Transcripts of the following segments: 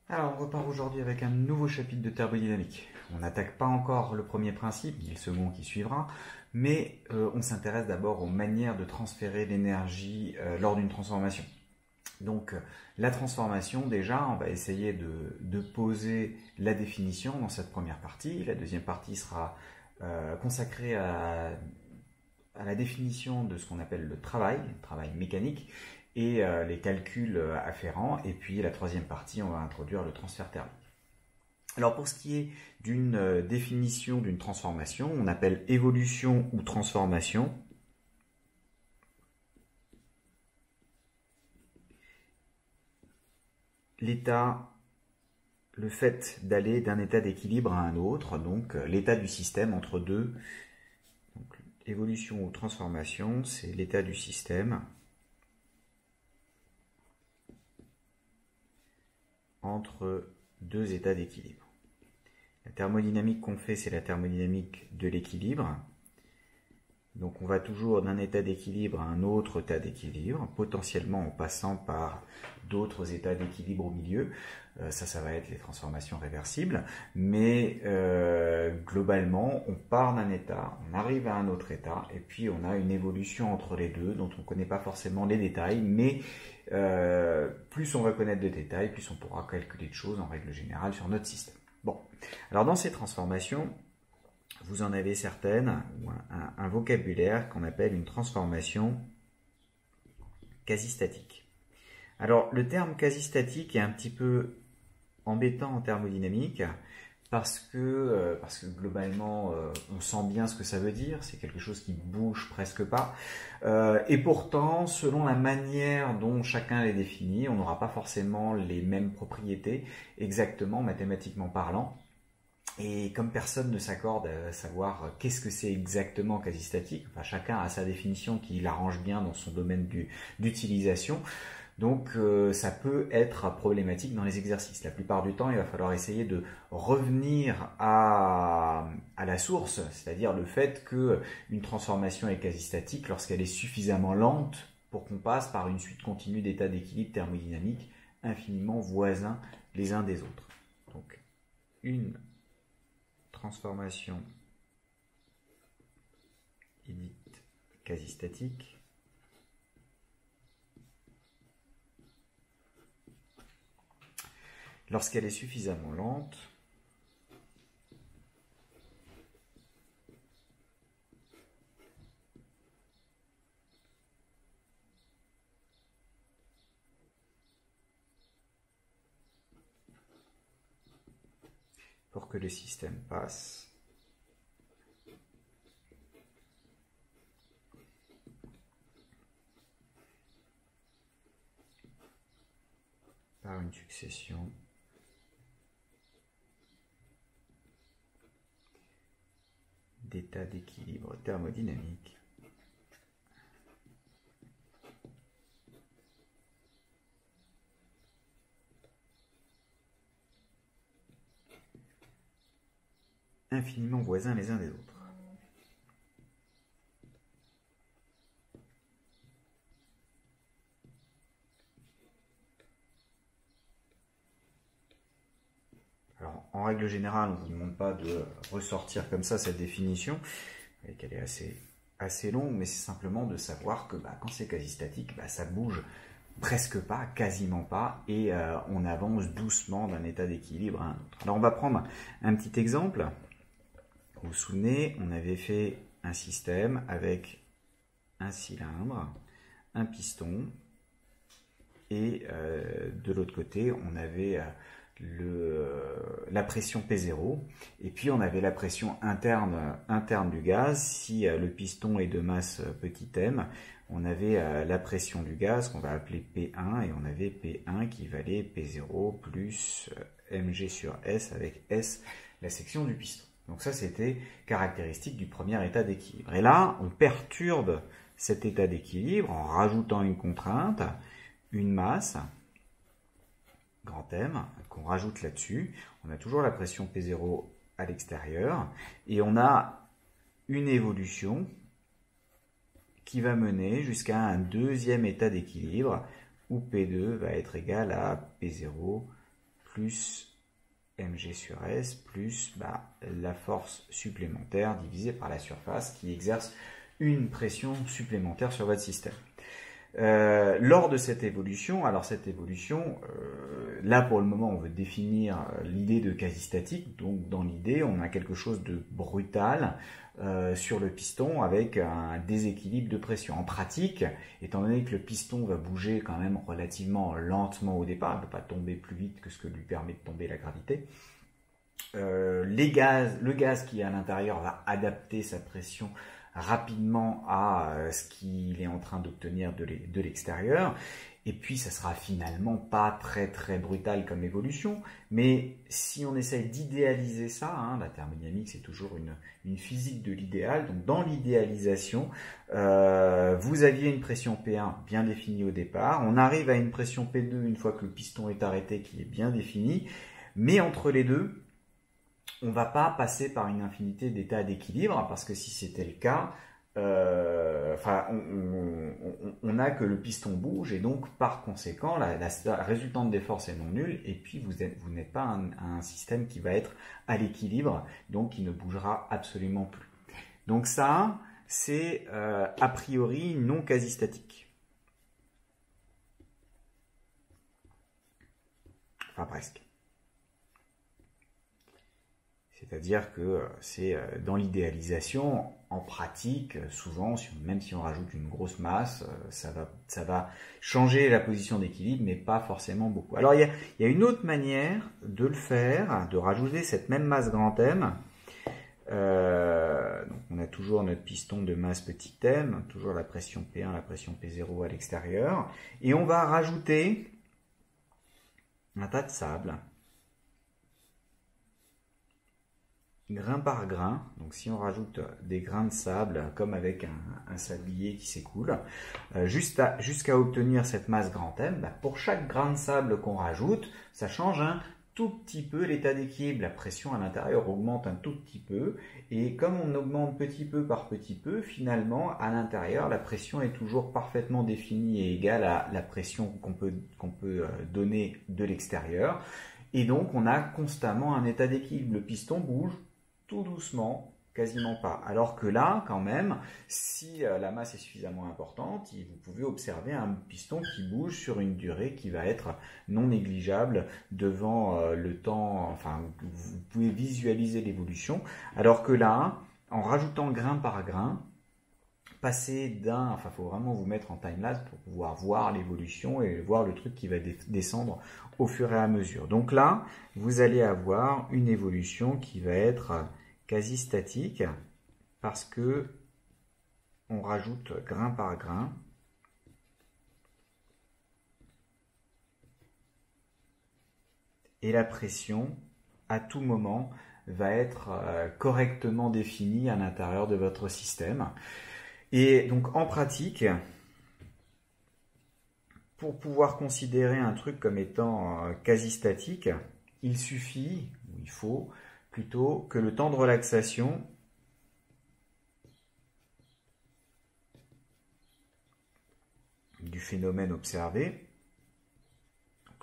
Alors, on repart aujourd'hui avec un nouveau chapitre de thermodynamique. On n'attaque pas encore le premier principe, ni le second qui suivra, mais on s'intéresse d'abord aux manières de transférer l'énergie lors d'une transformation. Donc, la transformation, déjà, on va essayer de poser la définition dans cette première partie. La deuxième partie sera consacrée à la définition de ce qu'on appelle le travail mécanique, et les calculs afférents. Et puis la troisième partie, on va introduire le transfert thermique. Alors pour ce qui est d'une définition d'une transformation, on appelle évolution ou transformation. L'état, le fait d'aller d'un état d'équilibre à un autre, donc l'état du système entre deux. Donc, évolution ou transformation, c'est l'état du système entre deux états d'équilibre. La thermodynamique qu'on fait, c'est la thermodynamique de l'équilibre. Donc on va toujours d'un état d'équilibre à un autre état d'équilibre, potentiellement en passant par d'autres états d'équilibre au milieu. Ça va être les transformations réversibles. Mais globalement, on part d'un état, on arrive à un autre état, et puis on a une évolution entre les deux, dont on ne connaît pas forcément les détails, mais plus on va connaître de détails, plus on pourra calculer de choses en règle générale sur notre système. Bon, alors dans ces transformations, vous en avez certaines, ou un vocabulaire qu'on appelle une transformation quasi-statique. Alors, le terme quasi-statique est un petit peu embêtant en thermodynamique, parce que globalement, on sent bien ce que ça veut dire, c'est quelque chose qui bouge presque pas, et pourtant, selon la manière dont chacun les définit, on n'aura pas forcément les mêmes propriétés, exactement, mathématiquement parlant. Et comme personne ne s'accorde à savoir qu'est-ce que c'est exactement quasi-statique, enfin, chacun a sa définition qui l'arrange bien dans son domaine d'utilisation, donc ça peut être problématique dans les exercices. La plupart du temps, il va falloir essayer de revenir à la source, c'est-à-dire le fait qu'une transformation est quasi-statique lorsqu'elle est suffisamment lente pour qu'on passe par une suite continue d'états d'équilibre thermodynamiques infiniment voisins les uns des autres. Donc, une transformation est dite quasi-statique lorsqu'elle est suffisamment lente pour que le système passe par une succession d'états d'équilibre thermodynamique infiniment voisins les uns des autres. Alors, en règle générale, on ne vous demande pas de ressortir comme ça cette définition, et qu'elle est assez longue, mais c'est simplement de savoir que quand c'est quasi-statique, ça bouge presque pas, quasiment pas, et on avance doucement d'un état d'équilibre à un autre. Alors on va prendre un petit exemple. Vous vous souvenez, on avait fait un système avec un cylindre, un piston, et de l'autre côté, on avait la pression P0, et puis on avait la pression interne du gaz. Si le piston est de masse petit m, on avait la pression du gaz qu'on va appeler P1, et on avait P1 qui valait P0 plus mg sur S, avec S la section du piston. Donc ça, c'était caractéristique du premier état d'équilibre. Et là, on perturbe cet état d'équilibre en rajoutant une contrainte, une masse, grand M, qu'on rajoute là-dessus. On a toujours la pression P0 à l'extérieur, et on a une évolution qui va mener jusqu'à un deuxième état d'équilibre, où P2 va être égal à P0 plus mg sur s plus la force supplémentaire divisée par la surface qui exerce une pression supplémentaire sur votre système. Lors de cette évolution, alors cette évolution, là pour le moment on veut définir l'idée de quasi-statique, donc dans l'idée on a quelque chose de brutal sur le piston avec un déséquilibre de pression. En pratique, étant donné que le piston va bouger quand même relativement lentement au départ, il ne peut pas tomber plus vite que ce que lui permet de tomber la gravité, le gaz qui est à l'intérieur va adapter sa pression rapidement à ce qu'il est en train d'obtenir de l'extérieur. Et puis, ça sera finalement pas très très brutal comme évolution, mais si on essaye d'idéaliser ça, hein, la thermodynamique c'est toujours une physique de l'idéal, donc dans l'idéalisation, vous aviez une pression P1 bien définie au départ, on arrive à une pression P2 une fois que le piston est arrêté qui est bien définie, mais entre les deux, on ne va pas passer par une infinité d'états d'équilibre, parce que si c'était le cas, on n'a que le piston bouge, et donc par conséquent, la résultante des forces est non nulle, et puis vous n'êtes pas un système qui va être à l'équilibre, donc qui ne bougera absolument plus. Donc ça, c'est a priori non quasi-statique. Enfin presque. C'est-à-dire que c'est dans l'idéalisation, en pratique, souvent, même si on rajoute une grosse masse, ça va changer la position d'équilibre, mais pas forcément beaucoup. Alors il y a une autre manière de le faire, de rajouter cette même masse grand M. Donc on a toujours notre piston de masse petit m, toujours la pression P1, la pression P0 à l'extérieur, et on va rajouter un tas de sable, grain par grain. Donc si on rajoute des grains de sable comme avec un sablier qui s'écoule, jusqu'à obtenir cette masse grand M, pour chaque grain de sable qu'on rajoute, ça change un tout petit peu l'état d'équilibre. La pression à l'intérieur augmente un tout petit peu, et comme on augmente petit peu par petit peu, finalement à l'intérieur la pression est toujours parfaitement définie et égale à la pression qu'on peut donner de l'extérieur, et donc on a constamment un état d'équilibre. Le piston bouge tout doucement, quasiment pas. Alors que là, quand même, si la masse est suffisamment importante, vous pouvez observer un piston qui bouge sur une durée qui va être non négligeable devant le temps. Enfin, vous pouvez visualiser l'évolution. Alors que là, en rajoutant grain par grain, passer enfin, faut vraiment vous mettre en time-lapse pour pouvoir voir l'évolution et voir le truc qui va descendre au fur et à mesure. Donc là, vous allez avoir une évolution qui va être quasi statique parce que on rajoute grain par grain. Et la pression, à tout moment, va être correctement définie à l'intérieur de votre système. Et donc en pratique, pour pouvoir considérer un truc comme étant quasi statique, il suffit, ou il faut plutôt, que le temps de relaxation du phénomène observé,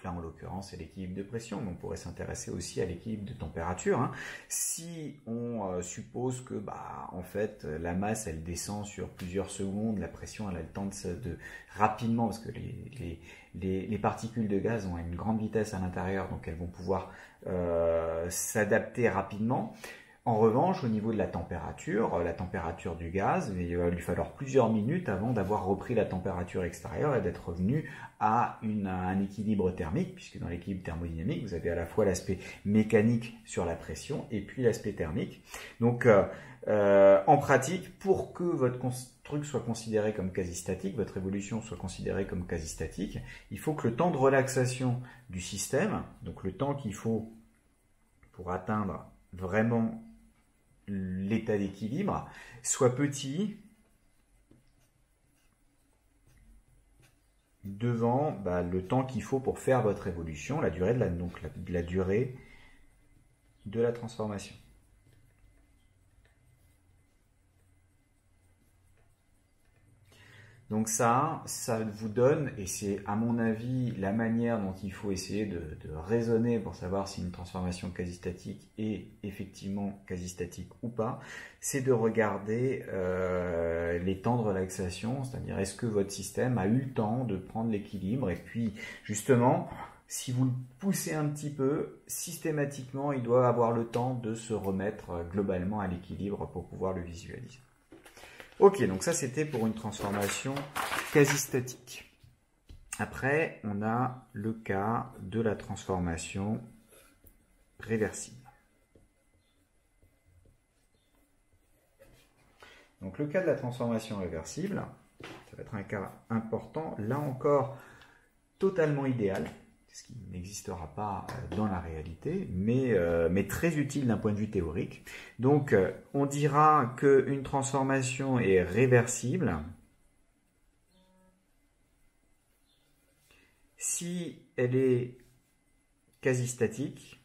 là en l'occurrence c'est l'équilibre de pression, mais on pourrait s'intéresser aussi à l'équilibre de température, hein. Si on suppose que en fait la masse elle descend sur plusieurs secondes, la pression elle a le temps de rapidement, parce que les particules de gaz ont une grande vitesse à l'intérieur, donc elles vont pouvoir s'adapter rapidement. En revanche, au niveau de la température du gaz, il va lui falloir plusieurs minutes avant d'avoir repris la température extérieure et d'être revenu à un équilibre thermique, puisque dans l'équilibre thermodynamique, vous avez à la fois l'aspect mécanique sur la pression et puis l'aspect thermique. Donc, en pratique, pour que votre truc soit considéré comme quasi-statique, votre évolution soit considérée comme quasi-statique, il faut que le temps de relaxation du système, donc le temps qu'il faut pour atteindre vraiment l'état d'équilibre, soit petit devant le temps qu'il faut pour faire votre évolution, la durée la durée de la transformation. Donc ça vous donne, et c'est à mon avis la manière dont il faut essayer de raisonner pour savoir si une transformation quasi-statique est effectivement quasi-statique ou pas, c'est de regarder les temps de relaxation, c'est-à-dire est-ce que votre système a eu le temps de prendre l'équilibre, et puis justement, si vous le poussez un petit peu, systématiquement, il doit avoir le temps de se remettre globalement à l'équilibre pour pouvoir le visualiser. Ok, donc ça c'était pour une transformation quasi-statique. Après, on a le cas de la transformation réversible. Donc le cas de la transformation réversible, ça va être un cas important, là encore totalement idéal, ce qui n'existera pas dans la réalité, mais très utile d'un point de vue théorique. Donc, on dira qu'une transformation est réversible si elle est quasi-statique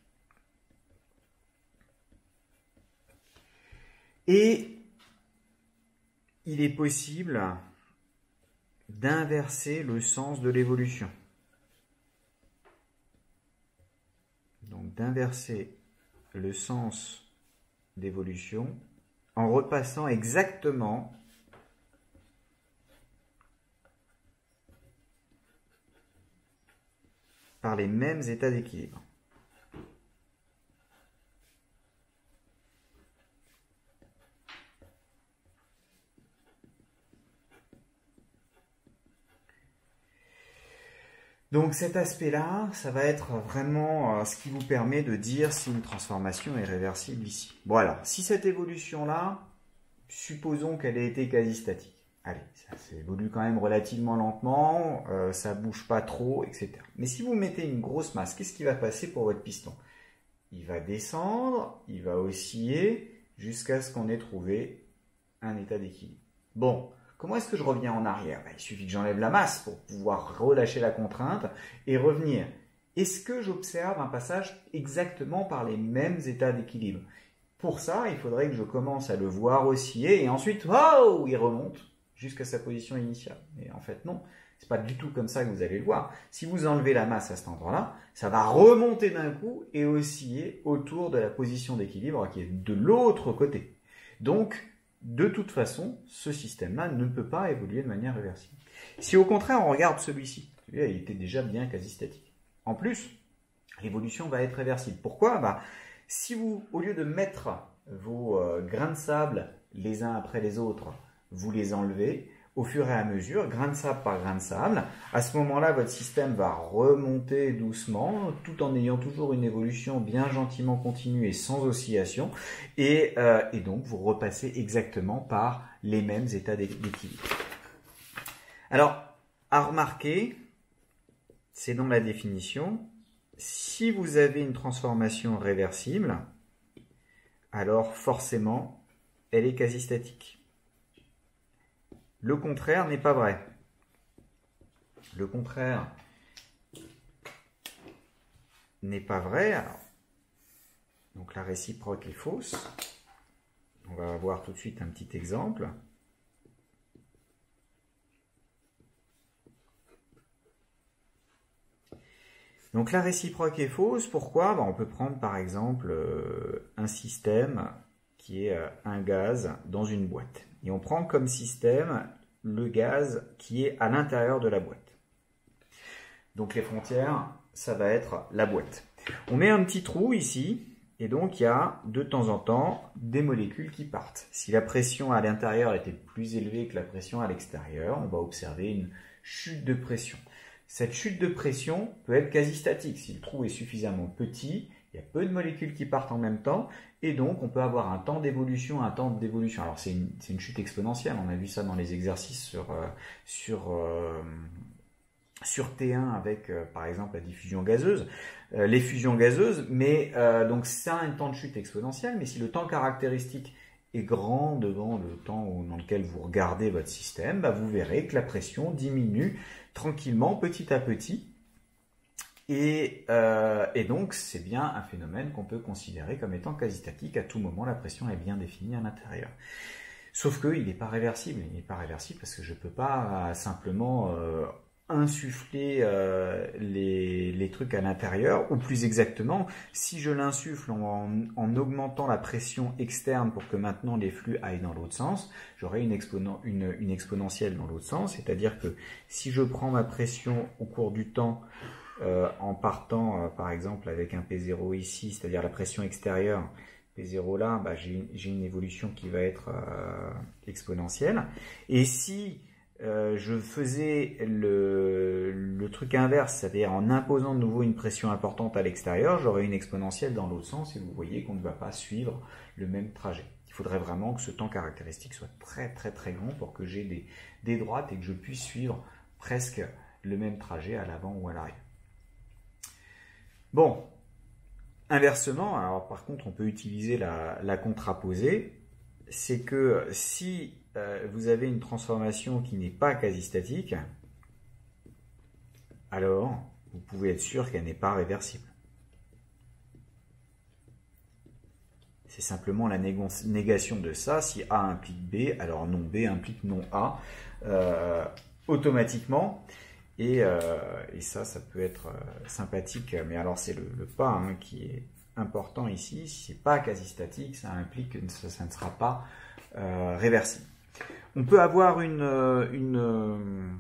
et il est possible d'inverser le sens de l'évolution. Donc d'inverser le sens d'évolution en repassant exactement par les mêmes états d'équilibre. Donc cet aspect-là, ça va être vraiment ce qui vous permet de dire si une transformation est réversible ici. Bon alors, si cette évolution-là, supposons qu'elle ait été quasi-statique. Allez, ça s'évolue quand même relativement lentement, ça bouge pas trop, etc. Mais si vous mettez une grosse masse, qu'est-ce qui va passer pour votre piston? Il va descendre, il va osciller, jusqu'à ce qu'on ait trouvé un état d'équilibre. Bon. Comment est-ce que je reviens en arrière? Il suffit que j'enlève la masse pour pouvoir relâcher la contrainte et revenir. Est-ce que j'observe un passage exactement par les mêmes états d'équilibre? Pour ça, il faudrait que je commence à le voir osciller et ensuite, wow, il remonte jusqu'à sa position initiale. Mais en fait, non. C'est pas du tout comme ça que vous allez le voir. Si vous enlevez la masse à cet endroit-là, ça va remonter d'un coup et osciller autour de la position d'équilibre qui est de l'autre côté. Donc, de toute façon, ce système-là ne peut pas évoluer de manière réversible. Si au contraire, on regarde celui-ci, celui-là, il était déjà bien quasi-statique. En plus, l'évolution va être réversible. Pourquoi? Si vous, au lieu de mettre vos grains de sable les uns après les autres, vous les enlevez, au fur et à mesure, grain de sable par grain de sable, à ce moment-là, votre système va remonter doucement, tout en ayant toujours une évolution bien gentiment continue et sans oscillation, et donc vous repassez exactement par les mêmes états d'équilibre. Alors, à remarquer, c'est dans la définition, si vous avez une transformation réversible, alors forcément, elle est quasi-statique. Le contraire n'est pas vrai. Le contraire n'est pas vrai. Alors, donc la réciproque est fausse. On va voir tout de suite un petit exemple. Donc la réciproque est fausse. Pourquoi? On peut prendre par exemple un système qui est un gaz dans une boîte. Et on prend comme système le gaz qui est à l'intérieur de la boîte. Donc les frontières, ça va être la boîte. On met un petit trou ici, et donc il y a de temps en temps des molécules qui partent. Si la pression à l'intérieur était plus élevée que la pression à l'extérieur, on va observer une chute de pression. Cette chute de pression peut être quasi statique. Si le trou est suffisamment petit, il y a peu de molécules qui partent en même temps, et donc on peut avoir un temps d'évolution, un temps d'évolution. Alors c'est une chute exponentielle, on a vu ça dans les exercices sur T1 avec par exemple la diffusion gazeuse, les fusions gazeuses, mais donc ça a un temps de chute exponentielle, mais si le temps caractéristique est grand devant le temps dans lequel vous regardez votre système, vous verrez que la pression diminue tranquillement, petit à petit. Et donc, c'est bien un phénomène qu'on peut considérer comme étant quasi-statique. À tout moment, la pression est bien définie à l'intérieur. Sauf qu'il n'est pas réversible. Il n'est pas réversible parce que je ne peux pas simplement insuffler les trucs à l'intérieur, ou plus exactement, si je l'insuffle en augmentant la pression externe pour que maintenant les flux aillent dans l'autre sens, j'aurai une exponentielle dans l'autre sens, c'est-à-dire que si je prends ma pression au cours du temps en partant par exemple avec un P0 ici, c'est-à-dire la pression extérieure, P0 là, bah, j'ai une évolution qui va être exponentielle, et si je faisais le truc inverse, c'est-à-dire en imposant de nouveau une pression importante à l'extérieur, j'aurais une exponentielle dans l'autre sens et vous voyez qu'on ne va pas suivre le même trajet. Il faudrait vraiment que ce temps caractéristique soit très très très grand pour que j'ai des droites et que je puisse suivre presque le même trajet à l'avant ou à l'arrière. Bon, inversement, alors par contre on peut utiliser la contraposée, c'est que si vous avez une transformation qui n'est pas quasi-statique, alors vous pouvez être sûr qu'elle n'est pas réversible. C'est simplement la négation de ça. Si A implique B, alors non B implique non A, automatiquement. Et ça peut être sympathique, mais alors c'est le pas qui est important ici. Si c'est pas quasi-statique, ça implique que ça ne sera pas réversible. On peut avoir une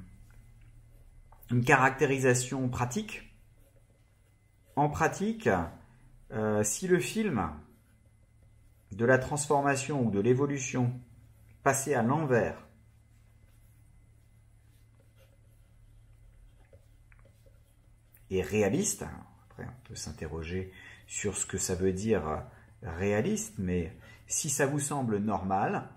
caractérisation pratique. En pratique, si le film de la transformation ou de l'évolution passé à l'envers est réaliste, après on peut s'interroger sur ce que ça veut dire réaliste, mais si ça vous semble normal,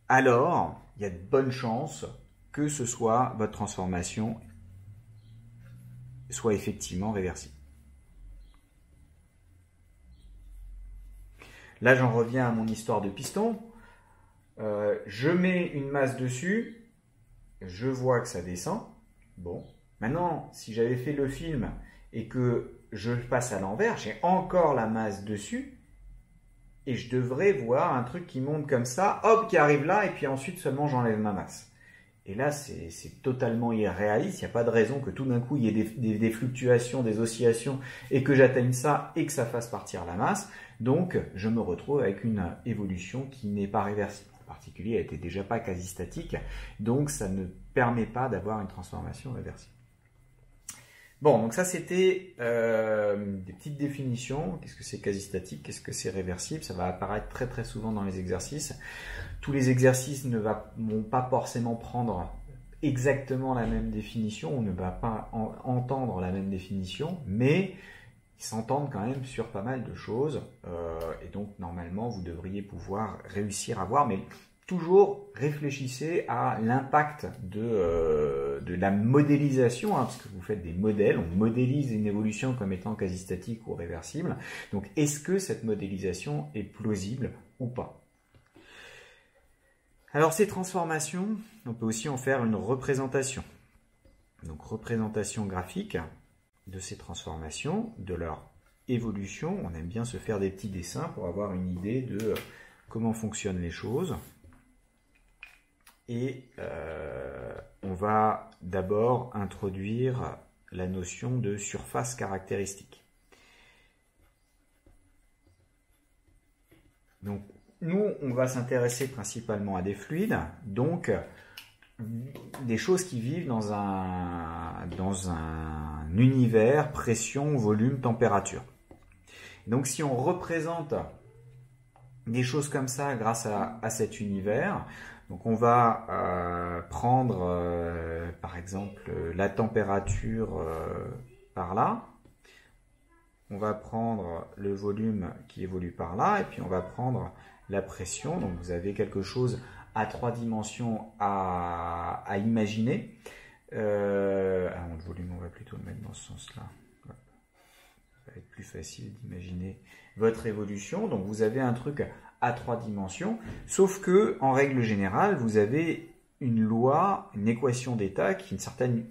alors il y a de bonnes chances que ce soit votre transformation soit effectivement réversible. Là, j'en reviens à mon histoire de piston. Je mets une masse dessus, je vois que ça descend. Bon, maintenant, si j'avais fait le film et que je passe à l'envers, j'ai encore la masse dessus. Et je devrais voir un truc qui monte comme ça, hop, qui arrive là, et puis ensuite seulement j'enlève ma masse. Et là, c'est totalement irréaliste. Il n'y a pas de raison que tout d'un coup, il y ait des fluctuations, des oscillations, et que j'atteigne ça, et que ça fasse partir la masse. Donc, je me retrouve avec une évolution qui n'est pas réversible. En particulier, elle n'était déjà pas quasi statique, donc ça ne permet pas d'avoir une transformation réversible. Bon, donc ça c'était des petites définitions. Qu'est-ce que c'est quasi-statique? Qu'est-ce que c'est réversible? Ça va apparaître très très souvent dans les exercices. Tous les exercices ne vont pas forcément prendre exactement la même définition, on ne va pas entendre la même définition, mais ils s'entendent quand même sur pas mal de choses. Et donc normalement vous devriez pouvoir réussir à voir, mais toujours réfléchissez à l'impact de la modélisation, parce que vous faites des modèles, on modélise une évolution comme étant quasi statique ou réversible. Donc est-ce que cette modélisation est plausible ou pas? Alors ces transformations, on peut aussi en faire une représentation. Donc représentation graphique de ces transformations, de leur évolution. On aime bien se faire des petits dessins pour avoir une idée de comment fonctionnent les choses. Et on va d'abord introduire la notion de surface caractéristique. Donc, nous, on va s'intéresser principalement à des fluides, donc des choses qui vivent dans un univers pression, volume, température. Donc, si on représente des choses comme ça grâce à cet univers, donc on va prendre par exemple la température par là, on va prendre le volume qui évolue par là, et puis on va prendre la pression. Donc vous avez quelque chose à 3 dimensions à imaginer. Le volume, on va plutôt le mettre dans ce sens-là. Ça va être plus facile d'imaginer votre évolution. Donc vous avez un truc à 3 dimensions, sauf que en règle générale, vous avez une loi, une équation d'état qui est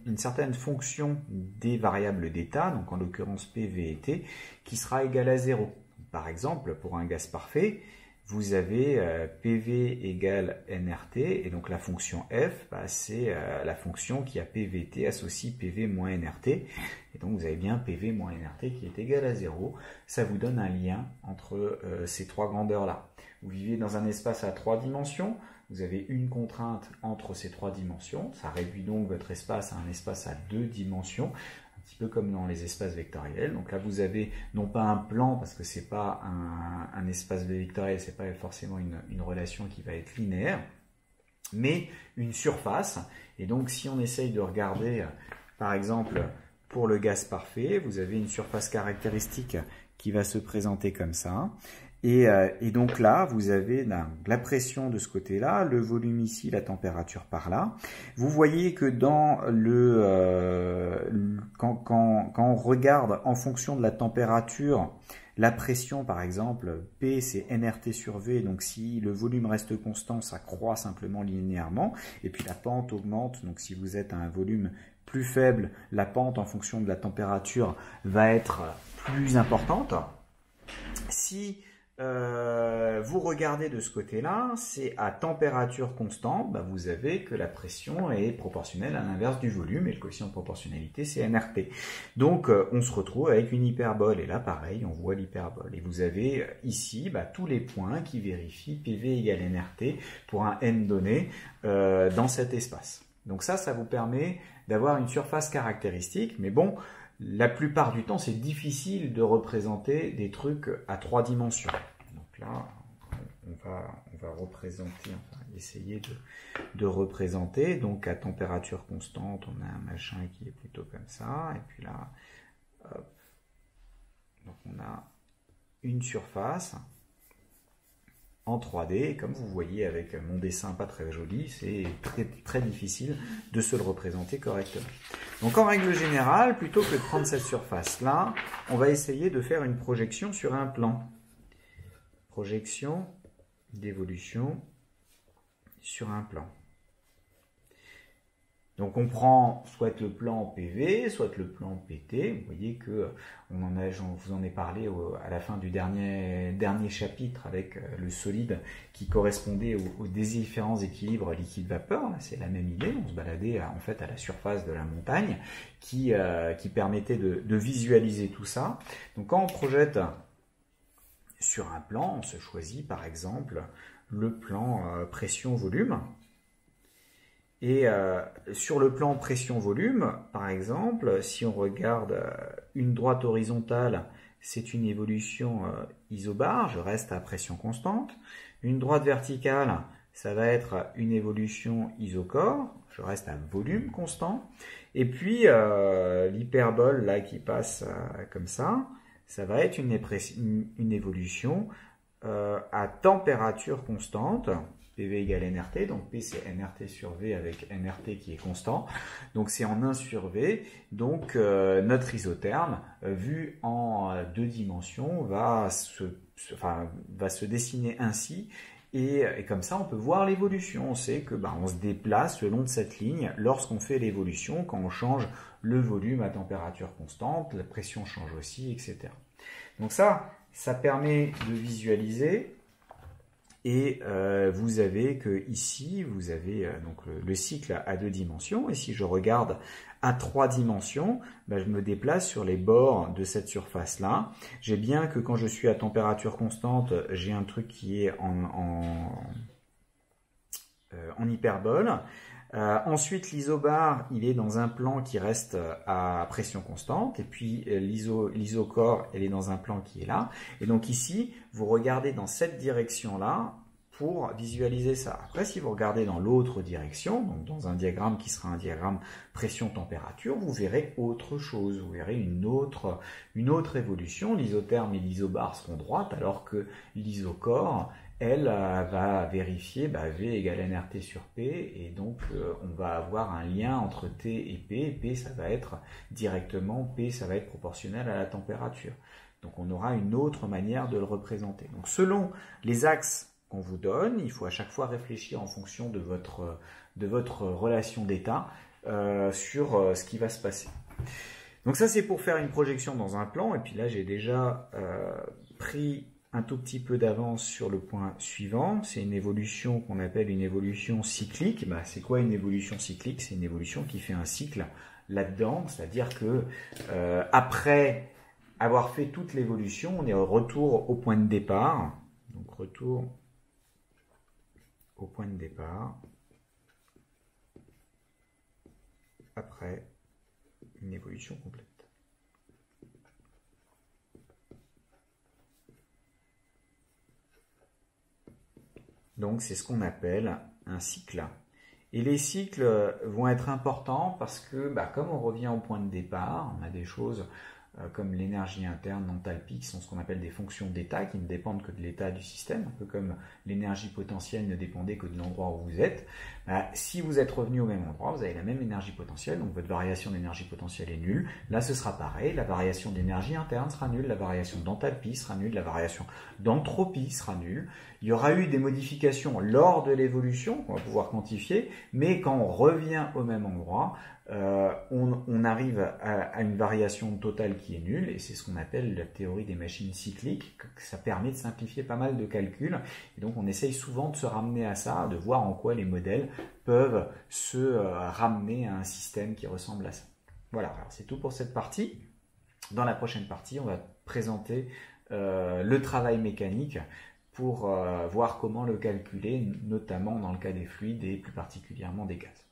une certaine fonction des variables d'état, donc en l'occurrence P, V et T, qui sera égale à 0. Par exemple, pour un gaz parfait, vous avez PV égale nRT, et donc la fonction f, bah, c'est la fonction qui a PVT associe PV moins nRT, et donc vous avez bien PV moins nRT qui est égal à 0. Ça vous donne un lien entre ces trois grandeurs-là. Vous vivez dans un espace à 3 dimensions, vous avez une contrainte entre ces 3 dimensions, ça réduit donc votre espace à un espace à 2 dimensions, un petit peu comme dans les espaces vectoriels. Donc là, vous avez non pas un plan, parce que c'est pas un espace vectoriel, c'est pas forcément une relation qui va être linéaire, mais une surface. Et donc, si on essaye de regarder, par exemple, pour le gaz parfait, vous avez une surface caractéristique qui va se présenter comme ça. Et donc là, vous avez la pression de ce côté-là, le volume ici, la température par là. Vous voyez que dans quand on regarde en fonction de la température, la pression par exemple, P c'est nRT sur V, donc si le volume reste constant, ça croît simplement linéairement. Et puis la pente augmente, donc si vous êtes à un volume plus faible, la pente en fonction de la température va être plus importante. Si vous regardez de ce côté-là, c'est à température constante, bah vous avez que la pression est proportionnelle à l'inverse du volume, et le coefficient de proportionnalité c'est nRT. Donc on se retrouve avec une hyperbole, et là pareil, on voit l'hyperbole. Et vous avez ici tous les points qui vérifient PV égale nRT pour un n donné dans cet espace. Donc ça vous permet d'avoir une surface caractéristique, mais bon, la plupart du temps, c'est difficile de représenter des trucs à 3 dimensions. Donc là, on va représenter, on va essayer de représenter. Donc à température constante, on a un machin qui est plutôt comme ça. Et puis là, hop. Donc on a une surface en 3D. Et comme vous voyez avec mon dessin pas très joli, c'est très difficile de se le représenter correctement. Donc en règle générale, plutôt que de prendre cette surface-là, on va essayer de faire une projection sur un plan. Projection d'évolution sur un plan. Donc on prend soit le plan PV, soit le plan PT. Vous voyez que je vous en ai parlé à la fin du dernier chapitre avec le solide qui correspondait aux différents équilibres liquide-vapeur. C'est la même idée. On se baladait en fait à la surface de la montagne qui permettait de visualiser tout ça. Donc quand on projette sur un plan, on se choisit par exemple le plan pression-volume. Et sur le plan pression-volume, par exemple, si on regarde une droite horizontale, c'est une évolution isobare, je reste à pression constante. Une droite verticale, ça va être une évolution isocore, je reste à volume constant. Et puis l'hyperbole là qui passe comme ça va être une évolution à température constante. PV égale nRT, donc P c'est nRT sur V avec nRT qui est constant, donc c'est en 1 sur V, donc notre isotherme, vu en 2 dimensions, va se dessiner ainsi, et comme ça on peut voir l'évolution, on sait que on se déplace le long de cette ligne lorsqu'on fait l'évolution, quand on change le volume à température constante, la pression change aussi, etc. Donc ça permet de visualiser. Et vous avez que ici, vous avez donc le cycle à 2 dimensions. Et si je regarde à 3 dimensions, je me déplace sur les bords de cette surface-là. J'ai bien que quand je suis à température constante, j'ai un truc qui est en hyperbole. Ensuite, l'isobar, il est dans un plan qui reste à pression constante. Et puis, l'isocore, elle est dans un plan qui est là. Et donc ici, vous regardez dans cette direction-là pour visualiser ça. Après, si vous regardez dans l'autre direction, donc dans un diagramme qui sera un diagramme pression-température, vous verrez autre chose. Vous verrez une autre évolution. L'isotherme et l'isobar seront droites, alors que l'isocore, elle va vérifier V égale nRT sur P, et donc on va avoir un lien entre T et P. P, ça va être directement, P, ça va être proportionnel à la température. Donc on aura une autre manière de le représenter. Donc selon les axes qu'on vous donne, il faut à chaque fois réfléchir en fonction de votre relation d'état sur ce qui va se passer. Donc ça c'est pour faire une projection dans un plan, et puis là j'ai déjà pris un tout petit peu d'avance sur le point suivant. C'est une évolution qu'on appelle une évolution cyclique. C'est quoi une évolution cyclique? C'est une évolution qui fait un cycle là-dedans, c'est-à-dire que après avoir fait toute l'évolution, on est au retour au point de départ. Donc retour au point de départ après une évolution complète. Donc c'est ce qu'on appelle un cycle. Et les cycles vont être importants parce que comme on revient au point de départ, on a des choses comme l'énergie interne, l'enthalpie, qui sont ce qu'on appelle des fonctions d'état, qui ne dépendent que de l'état du système, un peu comme l'énergie potentielle ne dépendait que de l'endroit où vous êtes. Si vous êtes revenu au même endroit, vous avez la même énergie potentielle, donc votre variation d'énergie potentielle est nulle. Là, ce sera pareil, la variation d'énergie interne sera nulle, la variation d'enthalpie sera nulle, la variation d'entropie sera nulle. Il y aura eu des modifications lors de l'évolution qu'on va pouvoir quantifier, mais quand on revient au même endroit, on arrive à une variation totale qui est nulle, et c'est ce qu'on appelle la théorie des machines cycliques. Ça permet de simplifier pas mal de calculs, et donc on essaye souvent de se ramener à ça, de voir en quoi les modèles peuvent se ramener à un système qui ressemble à ça. Voilà, alors c'est tout pour cette partie. Dans la prochaine partie, on va présenter le travail mécanique pour voir comment le calculer, notamment dans le cas des fluides et plus particulièrement des gaz.